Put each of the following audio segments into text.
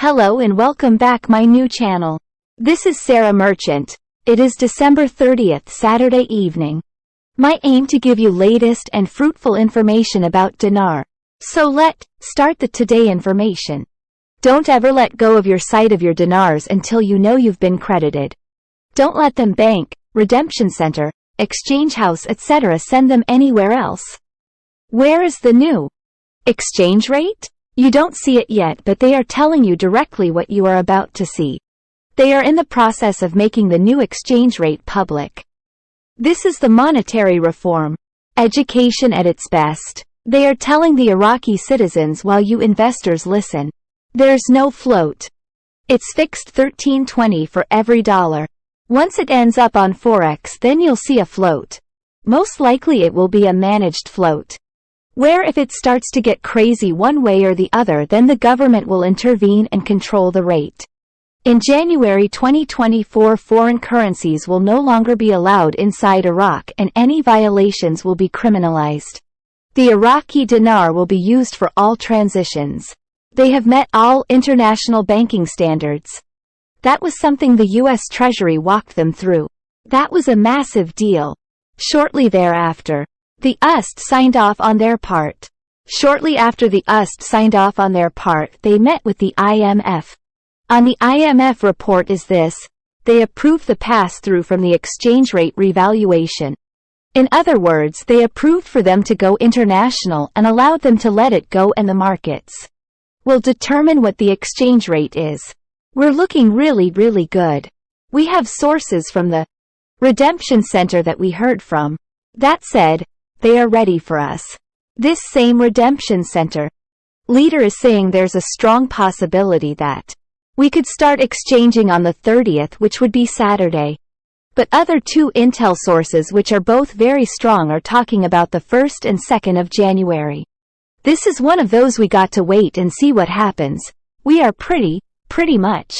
Hello and welcome back my new channel. This is Sarah Merchant. It is December 30th, Saturday evening. My aim to give you latest and fruitful information about dinar. So let's start the today information. Don't ever let go of your sight of your dinars until you know you've been credited. Don't let them bank, redemption center, exchange house etc. send them anywhere else. Where is the new exchange rate? You don't see it yet, but they are telling you directly what you are about to see. They are in the process of making the new exchange rate public. This is the monetary reform. Education at its best. They are telling the Iraqi citizens while you investors listen. There's no float. It's fixed $13.20 for every dollar. Once it ends up on Forex, then you'll see a float. Most likely it will be a managed float, where if it starts to get crazy one way or the other, then the government will intervene and control the rate. In January 2024, foreign currencies will no longer be allowed inside Iraq and any violations will be criminalized. The Iraqi dinar will be used for all transitions. They have met all international banking standards. That was something the U.S. Treasury walked them through. That was a massive deal. Shortly thereafter, the USD signed off on their part. Shortly after the USD signed off on their part, they met with the IMF. On the IMF report is this: they approved the pass-through from the exchange rate revaluation. In other words, they approved for them to go international and allowed them to let it go, and the markets will determine what the exchange rate is. We're looking really good. We have sources from the redemption center that we heard from that said they are ready for us. This same redemption center leader is saying there's a strong possibility that we could start exchanging on the 30th, which would be Saturday. But other two intel sources, which are both very strong, are talking about the 1st and 2nd of January. This is one of those we got to wait and see what happens. We are pretty much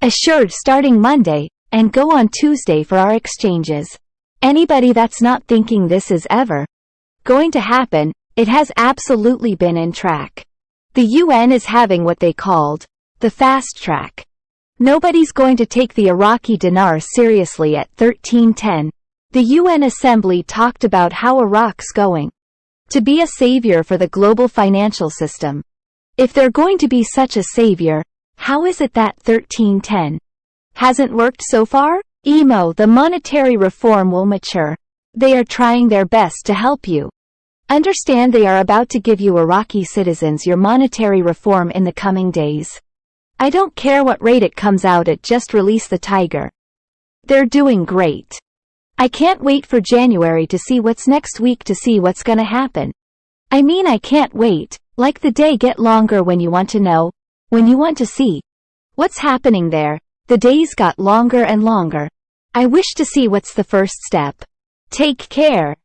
assured starting Monday and go on Tuesday for our exchanges. Anybody that's not thinking this is ever going to happen, it has absolutely been in track. The UN is having what they called the fast track. Nobody's going to take the Iraqi dinar seriously at 1310. The UN Assembly talked about how Iraq's going to be a savior for the global financial system. If they're going to be such a savior, how is it that 1310 hasn't worked so far? The monetary reform will mature. They are trying their best to help you understand. They are about to give you Iraqi citizens your monetary reform in the coming days. I don't care what rate it comes out at, just release the tiger. They're doing great. I can't wait for January to see what's next week, to see what's gonna happen. I can't wait. Like the day get longer when you want to know, when you want to see what's happening there. The days got longer and longer. I wish to see what's the first step. Take care.